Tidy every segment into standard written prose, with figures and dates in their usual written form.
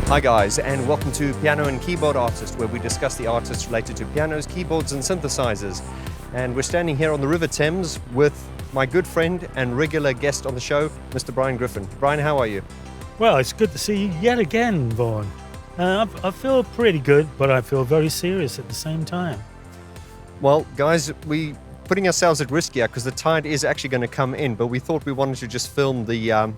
Hi guys, and welcome to Piano and Keyboard Artist, where we discuss the artists related to pianos, keyboards and synthesizers. And we're standing here on the River Thames with my good friend and regular guest on the show, Mr. Brian Griffin. Brian, how are you? Well, it's good to see you yet again, Vaughan. I feel pretty good, but I feel very serious at the same time. Well, guys, we're putting ourselves at risk here because the tide is actually going to come in, but we thought we wanted to just film the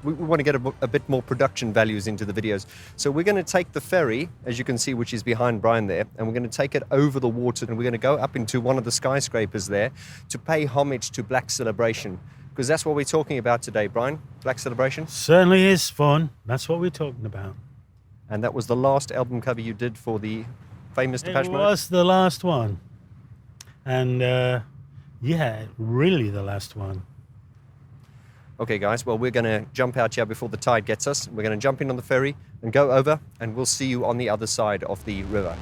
we want to get a bit more production values into the videos. So we're going to take the ferry, as you can see, which is behind Brian there, and we're going to take it over the water, and we're going to go up into one of the skyscrapers there to pay homage to Black Celebration, because that's what we're talking about today, Brian. Black Celebration. Certainly is, Vaughan. That's what we're talking about. And that was the last album cover you did for the famous Depeche Mode? It was the last one. And yeah, really the last one. Okay, guys, well, we're going to jump out here before the tide gets us. We're going to jump in on the ferry and go over, and we'll see you on the other side of the river.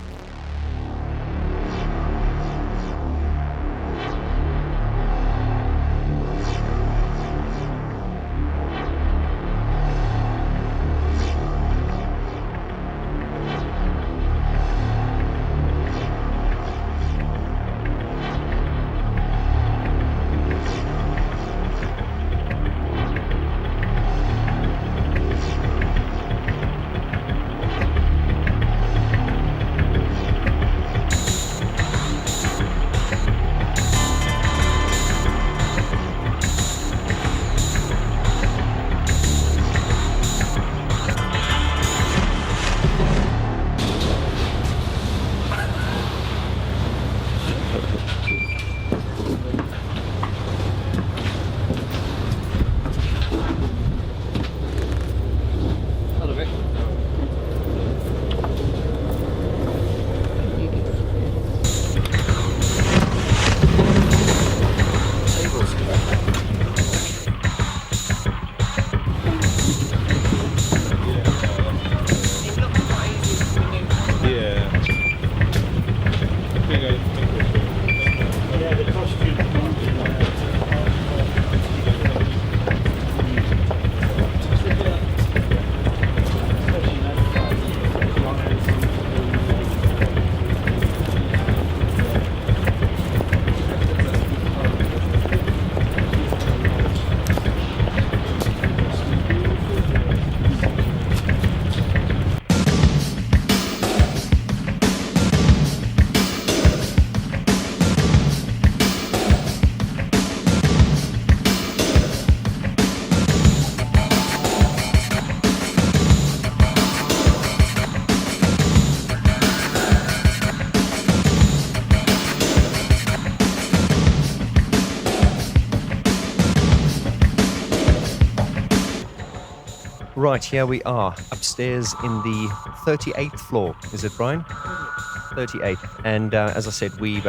Right, here we are, upstairs in the 38th floor. Is it, Brian? 38th. And as I said, we're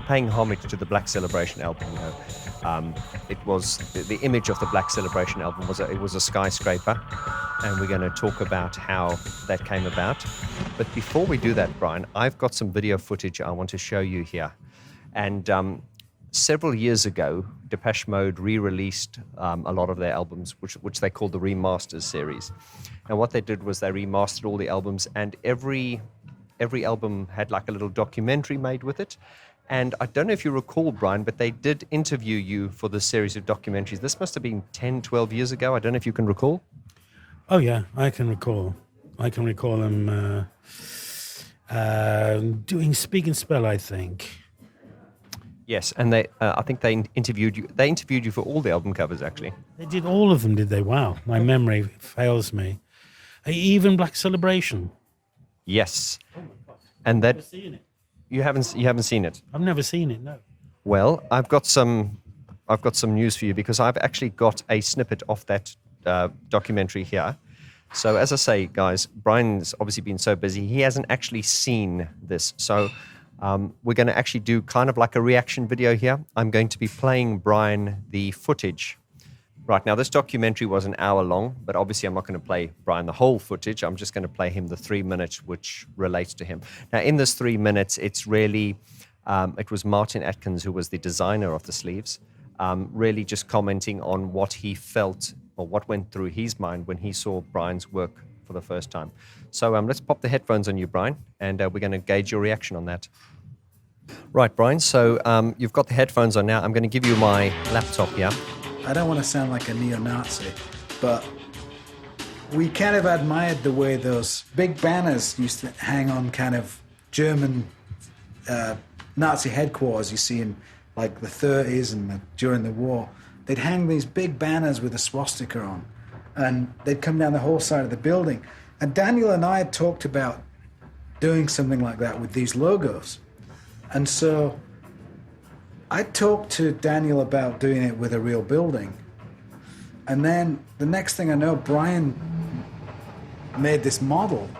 paying homage to the Black Celebration album. You know, it was the image of the Black Celebration album was a skyscraper, and we're going to talk about how that came about. But before we do that, Brian, I've got some video footage I want to show you here. And several years ago, Depeche Mode re-released a lot of their albums, which they called the Remasters series. And what they did was they remastered all the albums, and every album had like a little documentary made with it. And I don't know if you recall, Brian, but they did interview you for this series of documentaries. This must have been 10, 12 years ago. I don't know if you can recall. Oh, yeah, I can recall. I can recall them doing Speak and Spell, I think. Yes, and I think they interviewed you. They interviewed you for all the album covers, actually. They did all of them, did they? Wow, my memory fails me. Even Black Celebration. Yes, and that you haven't seen it. I've never seen it. No. Well, I've got some news for you, because I've actually got a snippet of that documentary here. So as I say, guys, Brian's obviously been so busy, he hasn't actually seen this. So we're going to actually do kind of like a reaction video here. I'm going to be playing Brian the footage. Right, now this documentary was an hour long, but obviously I'm not going to play Brian the whole footage. I'm just going to play him the 3 minutes which relates to him. Now in this 3 minutes, it's really, it was Martin Atkins who was the designer of the sleeves, really just commenting on what he felt or what went through his mind when he saw Brian's work for the first time. So let's pop the headphones on you, Brian, and we're going to gauge your reaction on that. Right, Brian, so you've got the headphones on now. I'm going to give you my laptop here. I don't want to sound like a neo-Nazi, but we kind of admired the way those big banners used to hang on kind of German Nazi headquarters you see in like the 30s and during the war. They'd hang these big banners with a swastika on, and they'd come down the whole side of the building. And Daniel and I had talked about doing something like that with these logos. And so I talked to Daniel about doing it with a real building. And then the next thing I know, Brian made this model.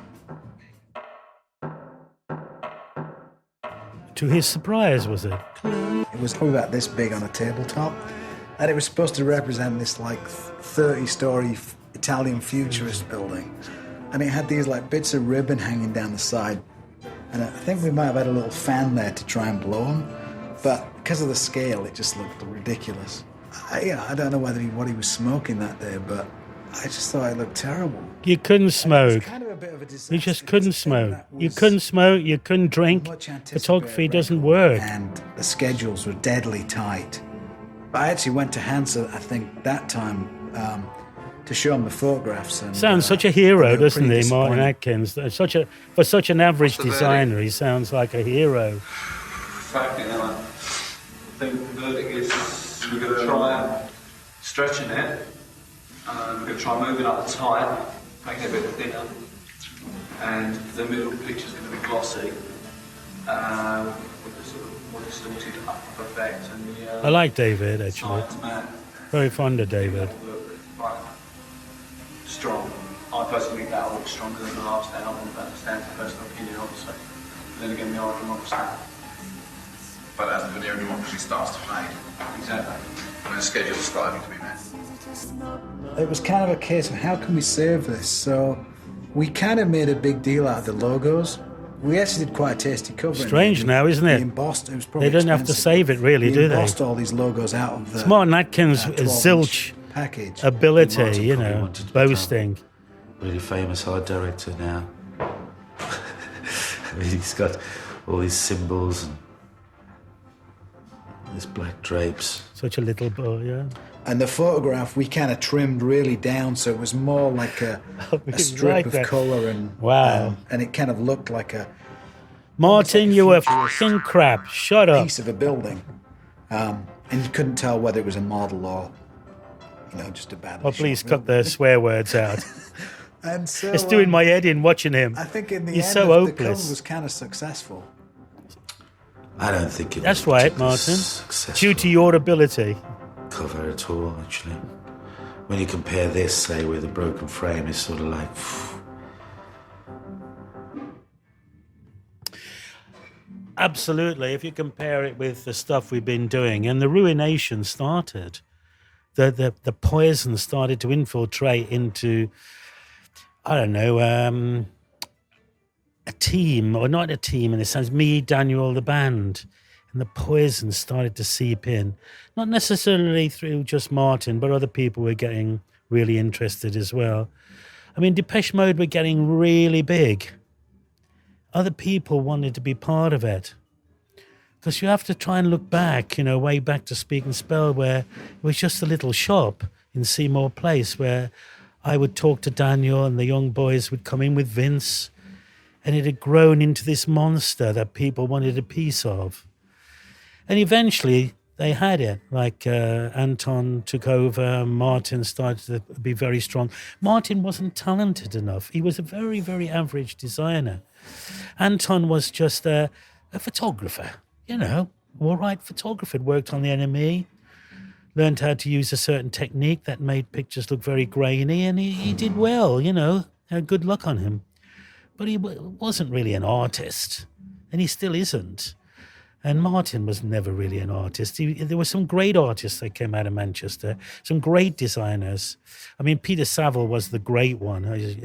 To his surprise, was it? It was probably about this big on a tabletop. And it was supposed to represent this like 30-story Italian futurist building. And it had these like bits of ribbon hanging down the side. And I think we might have had a little fan there to try and blow them. But because of the scale, it just looked ridiculous. I don't know what he was smoking that day, but I just thought it looked terrible. You couldn't smoke. Kind of a bit of a disaster. You just couldn't smoke. You couldn't smoke, you couldn't drink. Photography doesn't work. And the schedules were deadly tight. But I actually went to Hansa, I think, that time to show him the photographs. And, sounds such a hero, doesn't he, Martin Atkins? For such an average designer, he sounds like a hero. Fact, I think the verdict is we're going to try stretching it, and we're going to try moving up the tight, making it a bit thinner, and the middle picture's going to be glossy, with the sort of more distorted up effect. And the, I like David, actually. science man Very fond of David. look quite strong. I personally think that'll look stronger than the last album, but that's a personal opinion, obviously. But then again, the argument was that. But as the new democracy starts to fade, Exactly. when the schedule's starting to be met. It was kind of a case of how can we save this? So we kind of made a big deal out of the logos. We actually did quite a tasty cover. Strange now, isn't it? We embossed, it was probably They don't have to expensive. save it, really, We do they? embossed all these logos out of the It's Martin Atkins' 12-inch zilch package. ability, Martin you probably know, wanted to become boasting. Really famous art director now. He's got all these symbols and these black drapes. Such a little boy, yeah. And the photograph we kind of trimmed really down, so it was more like a really strip like of that. colour, and Wow. and it kind of looked like a Martin, you were futurist fucking crap. Shut up. piece of a building, and you couldn't tell whether it was a model or, just a bad. Oh, please cut the swear words out. And so It's doing my head in watching him. I think in the He's end, so the hopeless. cover was kind of successful. I don't think it That's was right, particularly Martin. successful Due to your ability. cover at all, actually. When you compare this, say, with a broken frame, it's sort of like. Absolutely. If you compare it with the stuff we've been doing, and the ruination started, the poison started to infiltrate into, I don't know, a team, or not a team in a sense, me, Daniel, the band. And the poison started to seep in. Not necessarily through just Martin, but other people were getting really interested as well. I mean, Depeche Mode were getting really big. Other people wanted to be part of it. Because you have to try and look back, way back to Speak and Spell, where it was just a little shop in Seymour Place where I would talk to Daniel and the young boys would come in with Vince, and it had grown into this monster that people wanted a piece of. And eventually they had it, like Anton took over, Martin started to be very strong. Martin wasn't talented enough. He was a very, very average designer. Anton was just a photographer, all right photographer. Worked on the NME, learned how to use a certain technique that made pictures look very grainy, and he did well, had good luck on him. But he wasn't really an artist, and he still isn't. And Martin was never really an artist. There were some great artists that came out of Manchester, some great designers. I mean, Peter Saville was the great one, as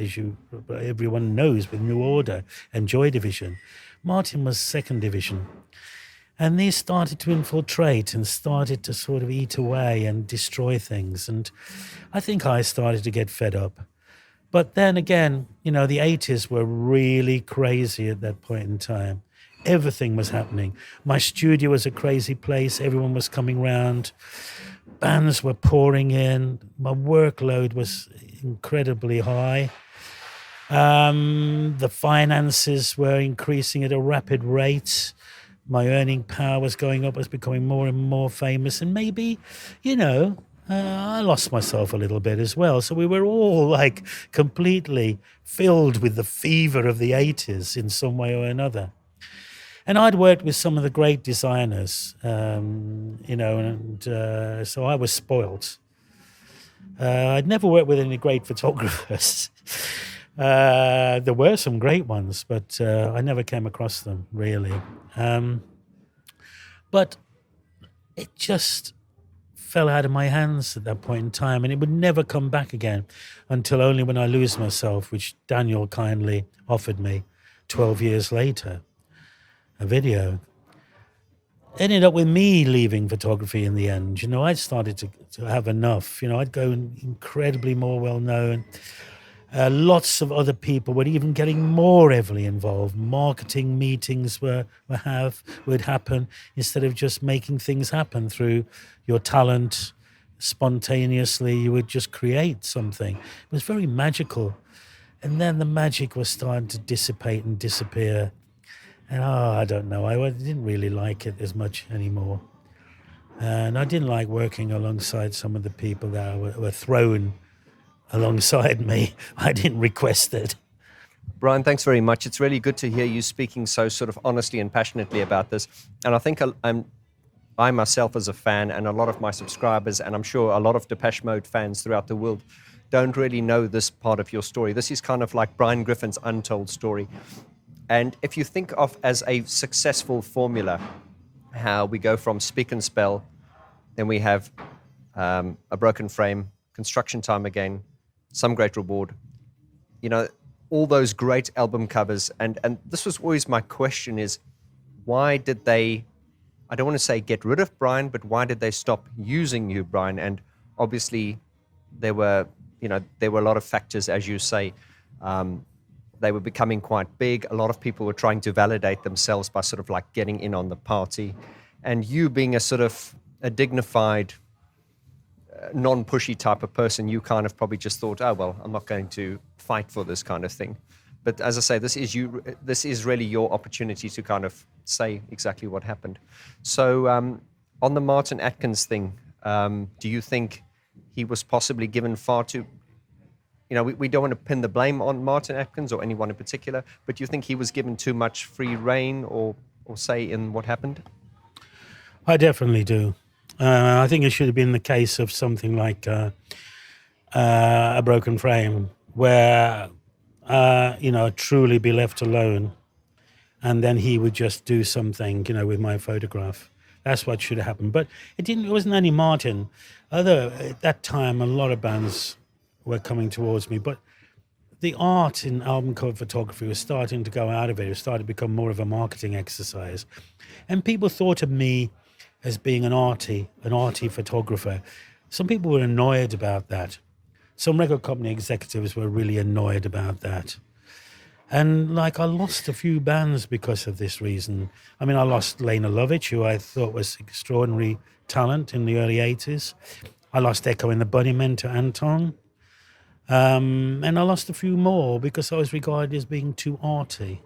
everyone knows, with New Order and Joy Division. Martin was second division. And they started to infiltrate and started to sort of eat away and destroy things. And I think I started to get fed up. But then again, you know, the 80s were really crazy at that point in time. Everything was happening. My studio was a crazy place. Everyone was coming round. Bands were pouring in. My workload was incredibly high. The finances were increasing at a rapid rate. My earning power was going up. I was becoming more and more famous. And maybe, you know, I lost myself a little bit as well. So we were all like completely filled with the fever of the 80s in some way or another. And I'd worked with some of the great designers, you know, and so I was spoilt. I'd never worked with any great photographers. There were some great ones, but I never came across them, really. But it just fell out of my hands at that point in time, and it would never come back again until only when I lose myself, which Daniel kindly offered me 12 years later, a video. Ended up with me leaving photography in the end. You know, I'd started to have enough. You know, I'd go incredibly more well-known. Lots of other people were even getting more heavily involved. Marketing meetings would happen instead of just making things happen through your talent. Spontaneously, you would just create something. It was very magical. And then the magic was starting to dissipate and disappear. And I don't know, I didn't really like it as much anymore. And I didn't like working alongside some of the people that were thrown alongside me. I didn't request it. Brian, thanks very much. It's really good to hear you speaking so sort of honestly and passionately about this. And I think I myself as a fan, and a lot of my subscribers, and I'm sure a lot of Depeche Mode fans throughout the world, don't really know this part of your story. This is kind of like Brian Griffin's untold story. And if you think of as a successful formula, how we go from Speak and Spell, then we have A Broken Frame, Construction Time Again, Some Great Reward, you know, all those great album covers. And this was always my question is, why did they, I don't want to say get rid of Brian, but why did they stop using you, Brian? And obviously there were a lot of factors, as you say. They were becoming quite big. A lot of people were trying to validate themselves by sort of like getting in on the party. And you being a sort of a dignified, non-pushy type of person, you kind of probably just thought, oh, well, I'm not going to fight for this kind of thing. But as I say, this is really your opportunity to kind of say exactly what happened. So on the Martin Atkins thing, do you think he was possibly given far too, you know, we don't want to pin the blame on Martin Atkins or anyone in particular, but do you think he was given too much free rein or say in what happened? I definitely do. I think it should have been the case of something like A Broken Frame, where, you know, truly be left alone, and then he would just do something, you know, with my photograph. That's what should have happened. But it wasn't only Martin. At that time, a lot of bands were coming towards me, but the art in album cover photography was starting to go out of it. It was starting to become more of a marketing exercise. And people thought of me as being an arty photographer. Some people were annoyed about that. Some record company executives were really annoyed about that. And like I lost a few bands because of this reason. I mean, I lost Lena Lovitch, who I thought was extraordinary talent in the early 80s. I lost Echo and the Bunnymen to Anton. And I lost a few more because I was regarded as being too arty.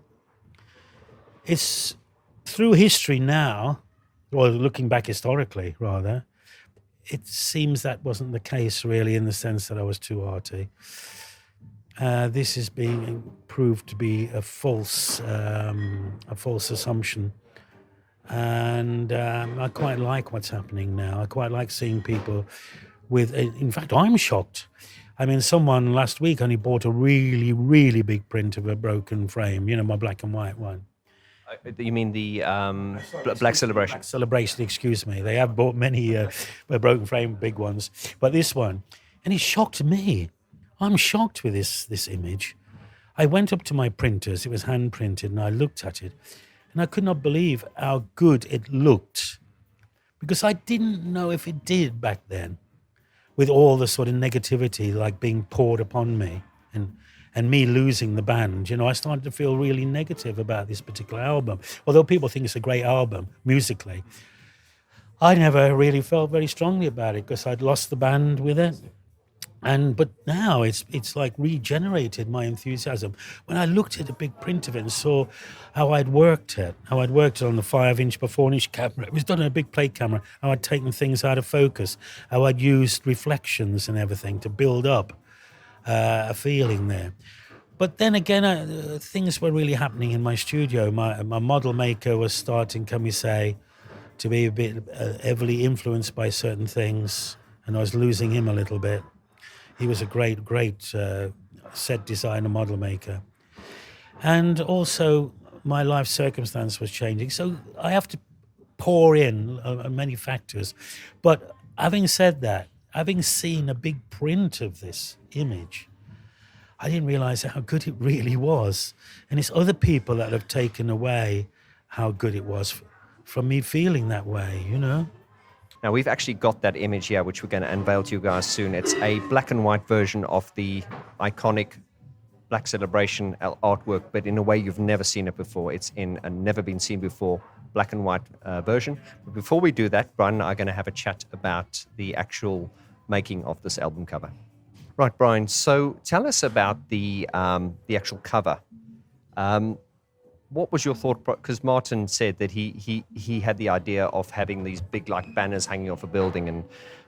It's through history now, or looking back historically, rather, it seems that wasn't the case really in the sense that I was too arty. This is being proved to be a false assumption. And I quite like what's happening now. I quite like seeing people with, in fact, I'm shocked. I mean, someone last week only bought a really, really big print of A Broken Frame, you know, my black and white one. You mean the Black Celebration? Black Celebration, excuse me. They have bought many Broken Frame big ones, but this one, and it shocked me. I'm shocked with this image. I went up to my printers, it was hand printed, and I looked at it, and I could not believe how good it looked, because I didn't know if it did back then, with all the sort of negativity like being poured upon me and me losing the band, I started to feel really negative about this particular album. Although people think it's a great album musically, I never really felt very strongly about it because I'd lost the band with it. But now it's like regenerated my enthusiasm. When I looked at the big print of it and saw how I'd worked it on the 5-inch by 4-inch camera, it was done on a big plate camera, how I'd taken things out of focus, how I'd used reflections and everything to build up a feeling there. But then again, things were really happening in my studio. My model maker was starting, can we say, to be a bit heavily influenced by certain things, and I was losing him a little bit. He was a great set designer, model maker. And also, my life circumstance was changing. So I have to pour in many factors. But having said that, having seen a big print of this image, I didn't realize how good it really was. And it's other people that have taken away how good it was from me feeling that way, Now, we've actually got that image here, which we're going to unveil to you guys soon. It's a black and white version of the iconic Black Celebration artwork, but in a way you've never seen it before. It's in a never been seen before black and white version. But before we do that, Brian and I are going to have a chat about the actual making of this album cover. Right, Brian, so tell us about the actual cover. What was your thought? Because Martin said that he had the idea of having these big banners hanging off a building, and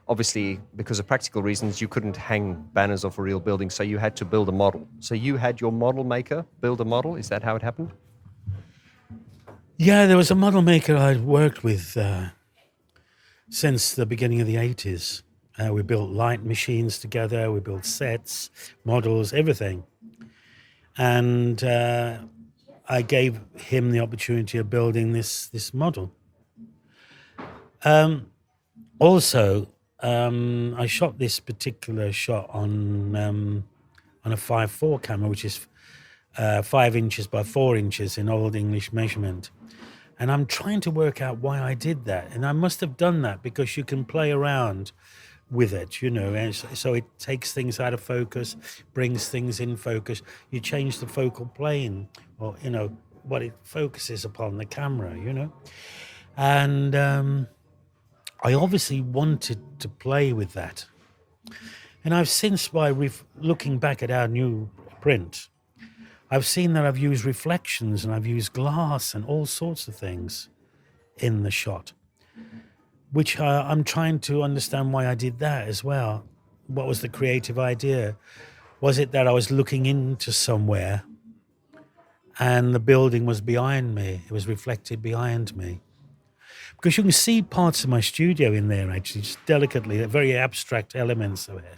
obviously because of practical reasons you couldn't hang banners off a real building, so you had to build a model. So you had your model maker build a model. Is that how it happened? Yeah, there was a model maker I'd worked with since the beginning of the 80s. We built light machines together. We built sets, models, everything, and I gave him the opportunity of building this model. Also, I shot this particular shot on a 5.4 camera, which is 5 inches by 4 inches in Old English measurement. And I'm trying to work out why I did that. And I must have done that because you can play around with it, and so it takes things out of focus, brings things in focus. You change the focal plane, or what it focuses upon the camera, and I obviously wanted to play with that. And I've since, by looking back at our new print, I've seen that I've used reflections and I've used glass and all sorts of things in the shot, which I'm trying to understand why I did that as well. What was the creative idea? Was it that I was looking into somewhere and the building was behind me? It was reflected behind me. Because you can see parts of my studio in there, actually, just delicately, very abstract elements of it.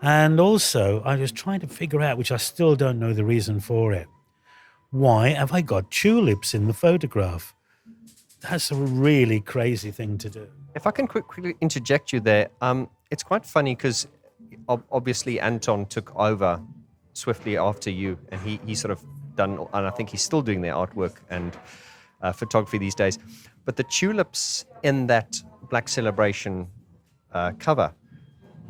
And also, I was trying to figure out, which I still don't know the reason for it, why have I got tulips in the photograph? That's a really crazy thing to do. If I can quickly interject you there, it's quite funny because obviously Anton took over swiftly after you, and he sort of done, and I think he's still doing their artwork and photography these days. But the tulips in that Black Celebration cover,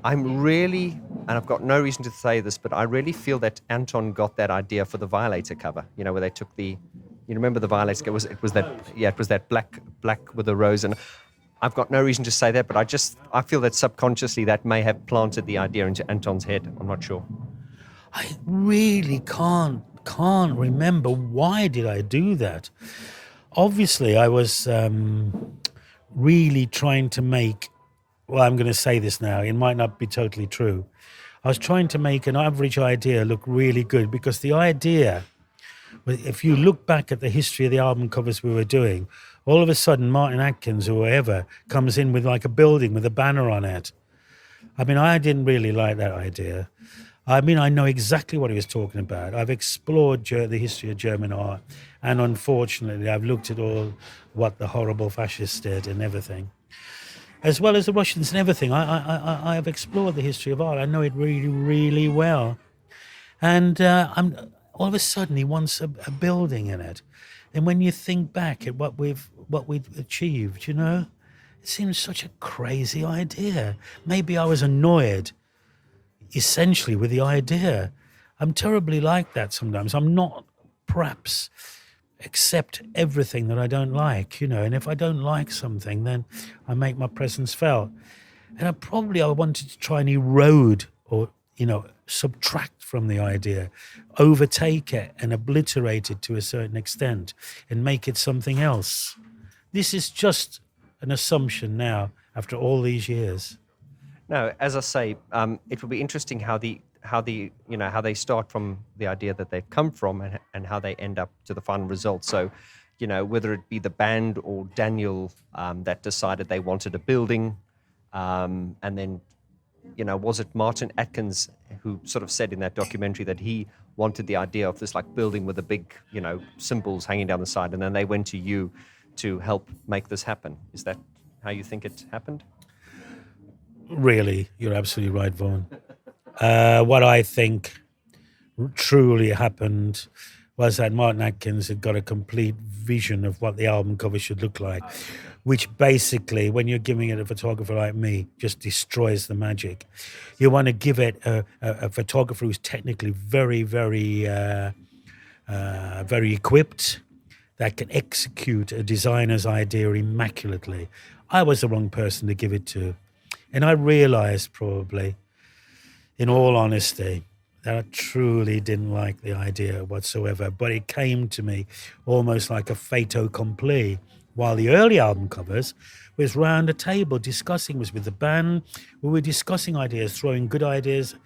I'm really, and I've got no reason to say this, but I really feel that Anton got that idea for the Violator cover, where they took the, you remember the Violator? It was that black with a rose, and I've got no reason to say that, but I feel that subconsciously that may have planted the idea into Anton's head. I'm not sure. I really can't remember why did I do that. Obviously, I was really trying to make, well, I'm going to say this now, it might not be totally true. I was trying to make an average idea look really good, because the idea, if you look back at the history of the album covers we were doing, all of a sudden Martin Atkins or whoever comes in with like a building with a banner on it. I mean, I didn't really like that idea. I mean, I know exactly what he was talking about. I've explored the history of German art, and unfortunately, I've looked at all what the horrible fascists did and everything, as well as the Russians and everything. I have explored the history of art. I know it really, really well. And all of a sudden, he wants a building in it. And when you think back at what we've achieved, it seems such a crazy idea. Maybe I was annoyed, essentially, with the idea. I'm terribly like that sometimes. I'm not perhaps accept everything that I don't like, and if I don't like something, then I make my presence felt. And I wanted to try and erode or, subtract from the idea, overtake it and obliterate it to a certain extent and make it something else. This is just an assumption now after all these years. No, as I say, it will be interesting how they start from the idea that they've come from and how they end up to the final result. So, whether it be the band or Daniel that decided they wanted a building, and then, was it Martin Atkins who sort of said in that documentary that he wanted the idea of this like building with the big, symbols hanging down the side, and then they went to you to help make this happen. Is that how you think it happened? Really, you're absolutely right, Vaughan. What I think truly happened was that Martin Atkins had got a complete vision of what the album cover should look like, which basically, when you're giving it a photographer like me, just destroys the magic. You want to give it a photographer who's technically very, very, very equipped, that can execute a designer's idea immaculately. I was the wrong person to give it to. And I realized probably, in all honesty, that I truly didn't like the idea whatsoever. But it came to me almost like a fait accompli. While the early album covers was round a table discussing, was with the band. We were discussing ideas, throwing good ideas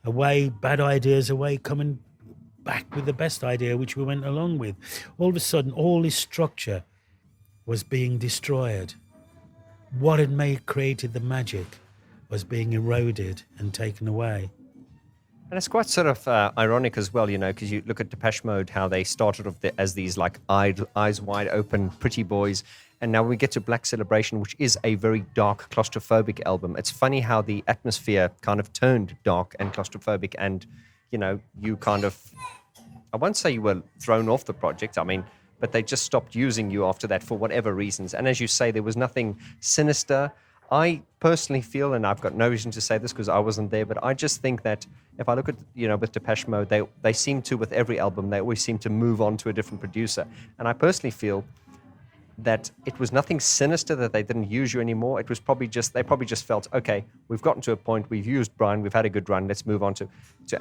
away, bad ideas away, coming back with the best idea, which we went along with. All of a sudden, all this structure was being destroyed. What had created the magic was being eroded and taken away. And it's quite sort of ironic as well, because you look at Depeche Mode, how they started off as these like eyes wide open, pretty boys. And now we get to Black Celebration, which is a very dark, claustrophobic album. It's funny how the atmosphere kind of turned dark and claustrophobic. And, you kind of, I won't say you were thrown off the project. But they just stopped using you after that for whatever reasons. And as you say, there was nothing sinister. I personally feel, and I've got no reason to say this because I wasn't there, but I just think that if I look at, with Depeche Mode, they seem to, with every album, they always seem to move on to a different producer. And I personally feel that it was nothing sinister that they didn't use you anymore. It was they probably just felt, okay, we've gotten to a point, we've used Brian, we've had a good run, let's move on to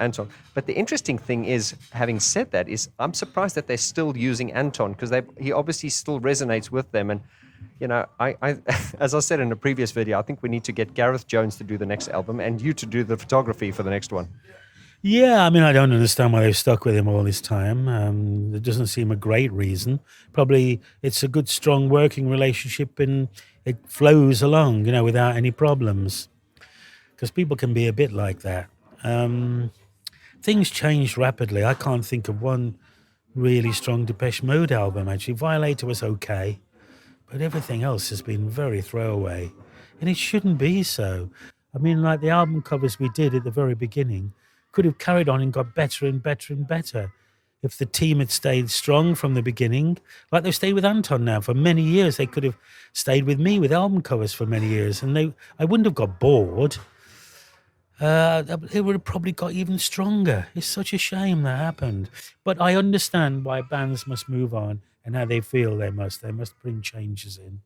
Anton. But the interesting thing is, having said that, is I'm surprised that they're still using Anton, because he obviously still resonates with them. And, I as I said in a previous video, I think we need to get Gareth Jones to do the next album and you to do the photography for the next one. Yeah, I don't understand why they've stuck with him all this time. It doesn't seem a great reason. Probably it's a good, strong working relationship and it flows along, without any problems. Because people can be a bit like that. Things change rapidly. I can't think of one really strong Depeche Mode album, actually. Violator was okay, but everything else has been very throwaway. And it shouldn't be so. Like the album covers we did at the very beginning could have carried on and got better and better and better if the team had stayed strong from the beginning, like they've stayed with Anton now for many years. They could have stayed with me with album covers for many years, and I wouldn't have got bored. It would have probably got even stronger. It's such a shame that happened. But I understand why bands must move on and how they feel they must bring changes in.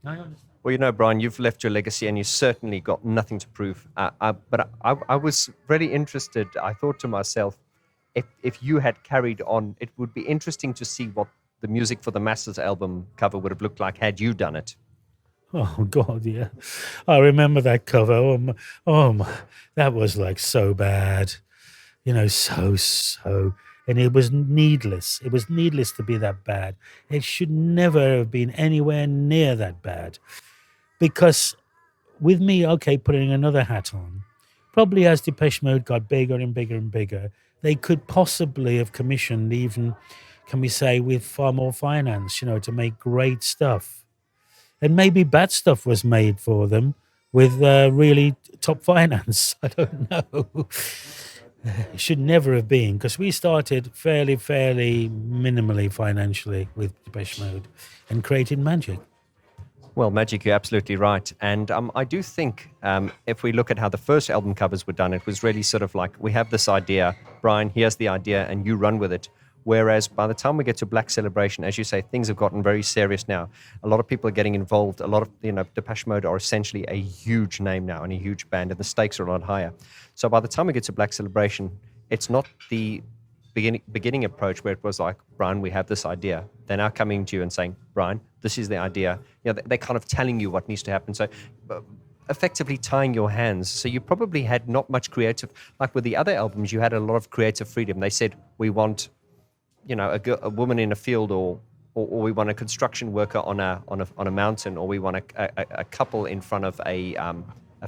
I understand. Well, Brian, you've left your legacy and you certainly got nothing to prove. But I was really interested. I thought to myself, if you had carried on, it would be interesting to see what the Music for the Masses album cover would have looked like had you done it. Oh, God, yeah. I remember that cover. Oh my, that was like so bad. So. And it was needless. It was needless to be that bad. It should never have been anywhere near that bad. Because with me, putting another hat on, probably as Depeche Mode got bigger and bigger and bigger, they could possibly have commissioned even, can we say, with far more finance, to make great stuff. And maybe bad stuff was made for them with really top finance. I don't know. It should never have been, because we started fairly minimally financially with Depeche Mode and created magic. Well, Magic, you're absolutely right. And I do think if we look at how the first album covers were done, it was really sort of like, we have this idea, Brian, here's the idea, and you run with it. Whereas by the time we get to Black Celebration, as you say, things have gotten very serious now. A lot of people are getting involved. A lot of, Depeche Mode are essentially a huge name now and a huge band, and the stakes are a lot higher. So by the time we get to Black Celebration, it's not the beginning approach where it was like, Brian, we have this idea. They're now coming to you and saying, Brian, this is the idea. They're kind of telling you what needs to happen. So effectively tying your hands. So you probably had not much creative, like with the other albums, you had a lot of creative freedom. They said, we want, a woman in a field, or we want a construction worker on a mountain, or we want a couple in front of a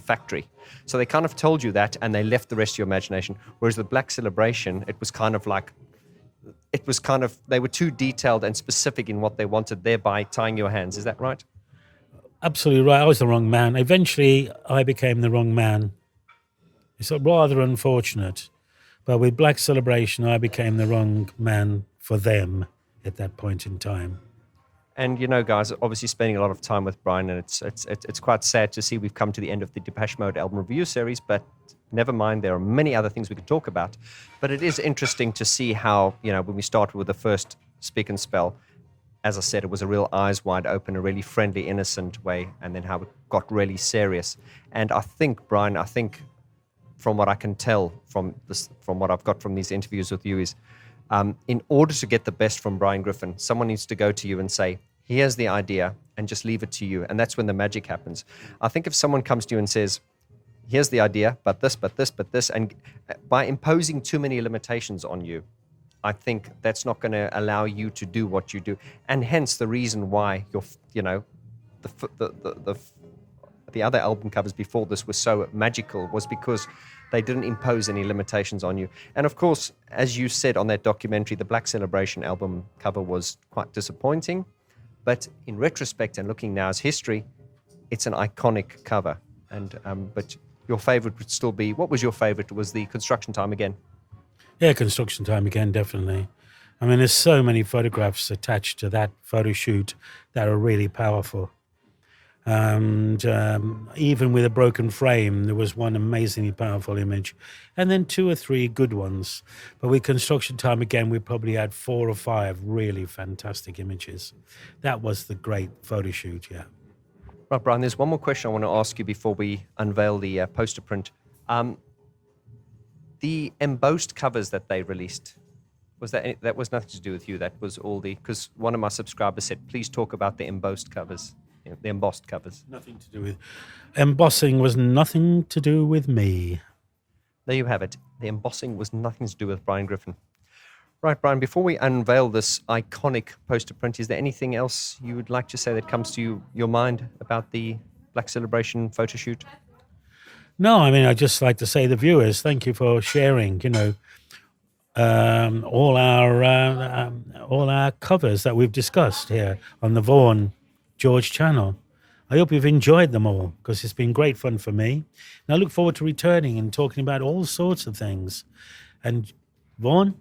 factory. So they kind of told you that, and they left the rest of your imagination. Whereas with Black Celebration, it was kind of like, they were too detailed and specific in what they wanted, thereby tying your hands. Is that right? Absolutely right. I was the wrong man. Eventually, I became the wrong man. It's rather unfortunate. But with Black Celebration, I became the wrong man for them at that point in time. And, guys, obviously spending a lot of time with Brian, and it's quite sad to see we've come to the end of the Depeche Mode album review series, but never mind, there are many other things we could talk about. But it is interesting to see how, when we started with the first Speak and Spell, as I said, it was a real eyes wide open, a really friendly, innocent way, and then how it got really serious. And I think, Brian, from what I can tell from what I've got from these interviews with you is, in order to get the best from Brian Griffin, someone needs to go to you and say, here's the idea, and just leave it to you. And that's when the magic happens. I think if someone comes to you and says, here's the idea, but this, and by imposing too many limitations on you, I think that's not going to allow you to do what you do. And hence the reason why the other album covers before this were so magical was because they didn't impose any limitations on you. And of course, as you said on that documentary, the Black Celebration album cover was quite disappointing. But in retrospect and looking now as history, it's an iconic cover. And but your favorite would still be, what was your favorite? Was the Construction Time Again? Yeah, Construction Time Again, definitely. I mean, there's so many photographs attached to that photo shoot that are really powerful. And even with a broken frame, there was one amazingly powerful image, and then 2 or 3 good ones. But with Construction Time Again, we probably had 4 or 5 really fantastic images. That was the great photo shoot, yeah. Right, Brian, there's one more question I want to ask you before we unveil the poster print. The embossed covers that they released, that was nothing to do with you? That was all because one of my subscribers said, please talk about the embossed covers. The embossed covers. Nothing to do with embossing was nothing to do with me. There you have it. The embossing was nothing to do with Brian Griffin. Right, Brian, before we unveil this iconic poster print, is there anything else you would like to say that comes to your mind about the Black Celebration photo shoot? No, I mean, I'd just like to say the viewers, thank you for sharing, all our covers that we've discussed here on the Vaughan George channel. I hope you've enjoyed them all, because it's been great fun for me. And I look forward to returning and talking about all sorts of things. And Vaughan?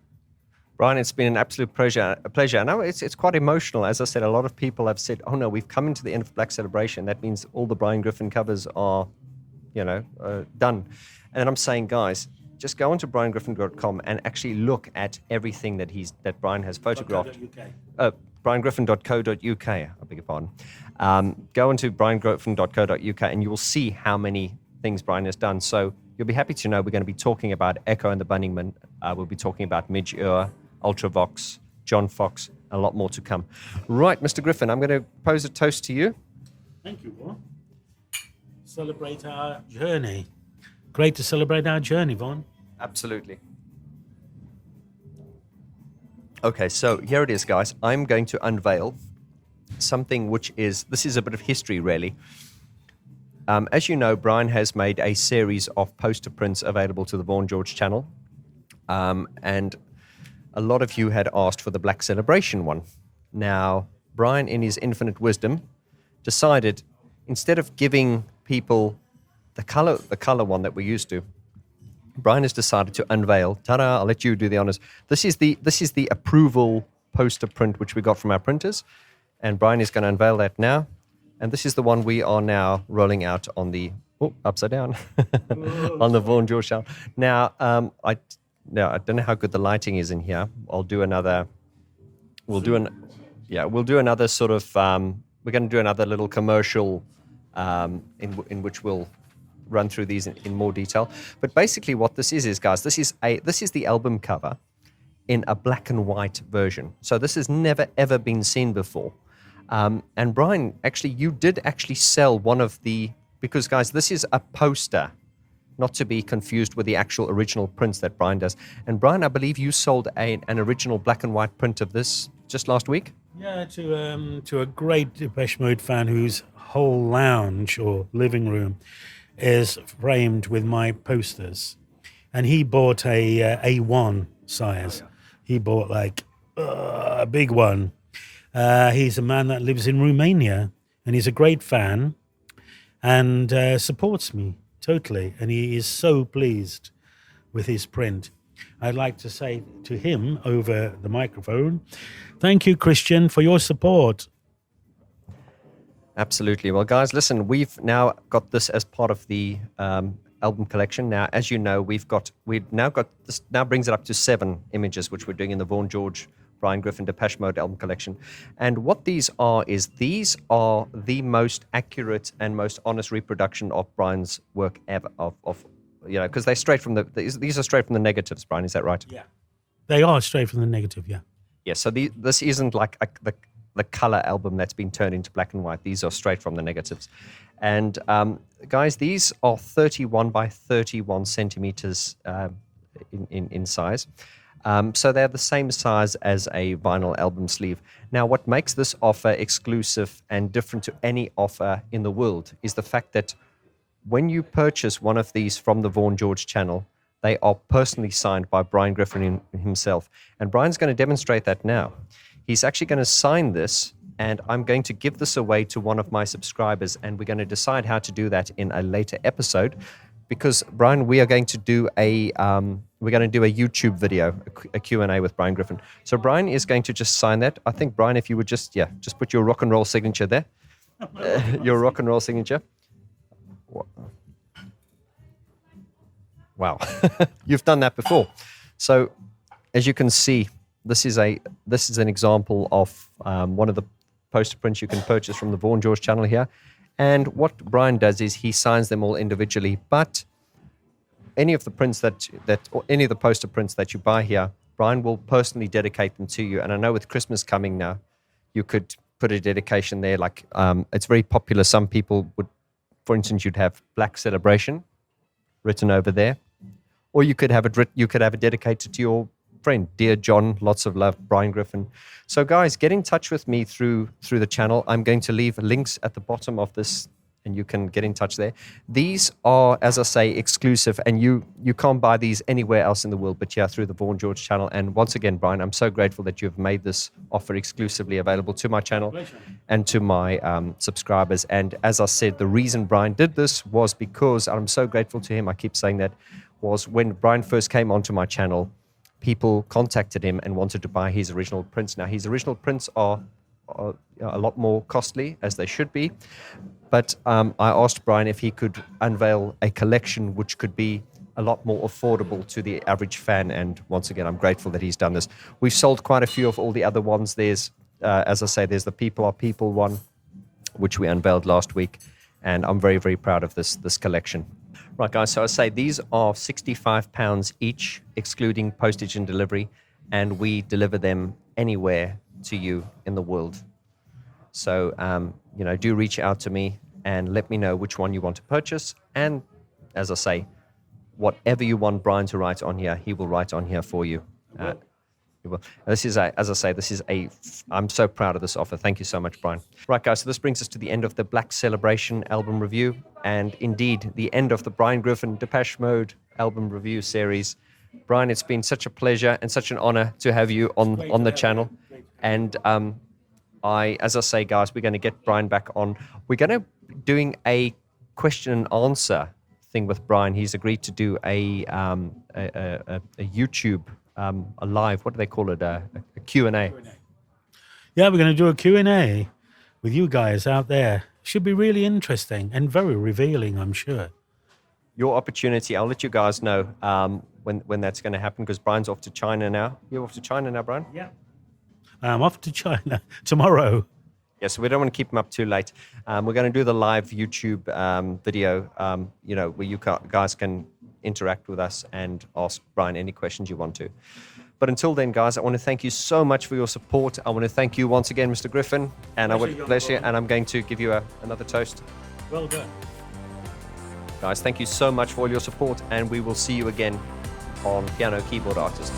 Brian, it's been an absolute pleasure. I know it's quite emotional. As I said, a lot of people have said, oh no, we've come into the end of Black Celebration. That means all the Brian Griffin covers are, done. And I'm saying, guys, just go onto briangriffin.com and actually look at everything that Brian has photographed. briangriffin.co.uk, I beg your pardon. Go into briangriffin.co.uk and you will see how many things Brian has done. So you'll be happy to know we're going to be talking about Echo and the Bunnymen. We'll be talking about Midge-Ure, Ultravox, John Fox, a lot more to come. Right, Mr. Griffin, I'm going to pose a toast to you. Thank you, Vaughan. Celebrate our journey. Great to celebrate our journey, Vaughan. Absolutely. Okay, so here it is, guys. I'm going to unveil something this is a bit of history, really. As you know, Brian has made a series of poster prints available to the Vaughan George channel. And a lot of you had asked for the Black Celebration one. Now, Brian, in his infinite wisdom, decided instead of giving people the color one that we're used to, Brian has decided to unveil. Ta-da! I'll let you do the honors. This is the approval poster print which we got from our printers, and Brian is going to unveil that now. And this is the one we are now rolling out on the upside down on the Vaughan George channel. Now, I don't know how good the lighting is in here. I'll do another. We'll do another sort of. We're going to do another little commercial, in which we'll run through these in more detail. But basically, what this is guys, this is the album cover in a black and white version. So this has never ever been seen before. And Brian, actually, you did actually sell one of the, because guys, this is a poster, not to be confused with the actual original prints that Brian does. And Brian, I believe you sold an original black and white print of this just last week? Yeah, to a great Depeche Mode fan whose whole lounge or living room is framed with my posters. And he bought a A1 size. He bought like a big one. He's a man that lives in Romania, and he's a great fan and supports me totally. And he is so pleased with his print. I'd like to say to him over the microphone, thank you, Christian, for your support. Absolutely. Well, guys, listen, we've now got this as part of the album collection. Now, as you know, we've now got this, now brings it up to 7 images, which we're doing in the Vaughan George, Brian Griffin, Depeche Mode album collection. And what these are the most accurate and most honest reproduction of Brian's work ever, because they're straight from these are straight from the negatives, Brian, is that right? Yeah. They are straight from the negative, yeah. Yeah, so this isn't like the color album that's been turned into black and white. These are straight from the negatives. And guys, these are 31 by 31 centimeters in size. So they're the same size as a vinyl album sleeve. Now, what makes this offer exclusive and different to any offer in the world is the fact that when you purchase one of these from the Vaughan George channel, they are personally signed by Brian Griffin himself. And Brian's going to demonstrate that now. He's actually going to sign this, and I'm going to give this away to one of my subscribers, and we're going to decide how to do that in a later episode. Because, Brian, we are going to do a YouTube video, a Q&A with Brian Griffin. So Brian is going to just sign that. I think, Brian, if you would just put your rock and roll signature there. Your rock and roll signature. Wow. You've done that before. So as you can see, this is an example of one of the poster prints you can purchase from the Vaughan George channel here. And what Brian does is he signs them all individually, but any of the prints or any of the poster prints that you buy here, Brian will personally dedicate them to you. And I know with Christmas coming now, you could put a dedication there. Like it's very popular. Some people would, for instance, you'd have Black Celebration written over there, or you could have it dedicated to your friend, dear John, lots of love, Brian Griffin. So guys, get in touch with me through the channel. I'm going to leave links at the bottom of this, and you can get in touch there. These are, as I say, exclusive, and you can't buy these anywhere else in the world but through the Vaughan George channel. And once again, Brian, I'm so grateful that you've made this offer exclusively available to my channel and to my subscribers. And as I said, the reason Brian did this was because I'm so grateful to him. I keep saying that, was when Brian first came onto my channel, people contacted him and wanted to buy his original prints. Now, his original prints are a lot more costly, as they should be. But I asked Brian if he could unveil a collection which could be a lot more affordable to the average fan. And once again, I'm grateful that he's done this. We've sold quite a few of all the other ones. There's, as I say, there's the People Are People one, which we unveiled last week. And I'm very, very proud of this collection. Right, guys, so I say these are £65 each, excluding postage and delivery, and we deliver them anywhere to you in the world. So, do reach out to me and let me know which one you want to purchase. And as I say, whatever you want Brian to write on here, he will write on here for you. He will. This is I'm so proud of this offer. Thank you so much, Brian. Right, guys, so this brings us to the end of the Black Celebration album review, and indeed the end of the Brian Griffin Depeche Mode album review series. Brian, it's been such a pleasure and such an honor to have you on the channel. And as I say, guys, we're going to get Brian back on. We're going to be doing a question and answer thing with Brian. He's agreed to do a YouTube, a live, what do they call it? A Q&A. Yeah, we're going to do a Q&A with you guys out there. should be really interesting and very revealing, I'm sure. Your opportunity, I'll let you guys know when that's going to happen, because Brian's off to China now. You're off to China now, Brian? Yeah. I'm off to China tomorrow. Yeah, so we don't want to keep him up too late. We're going to do the live YouTube video, where you guys can interact with us and ask Brian any questions you want to. But until then, guys, I want to thank you so much for your support. I want to thank you once again, Mr. Griffin, and I would bless you. And I'm going to give you another toast. Well done. Guys, thank you so much for all your support, and we will see you again on Piano Keyboard Artist.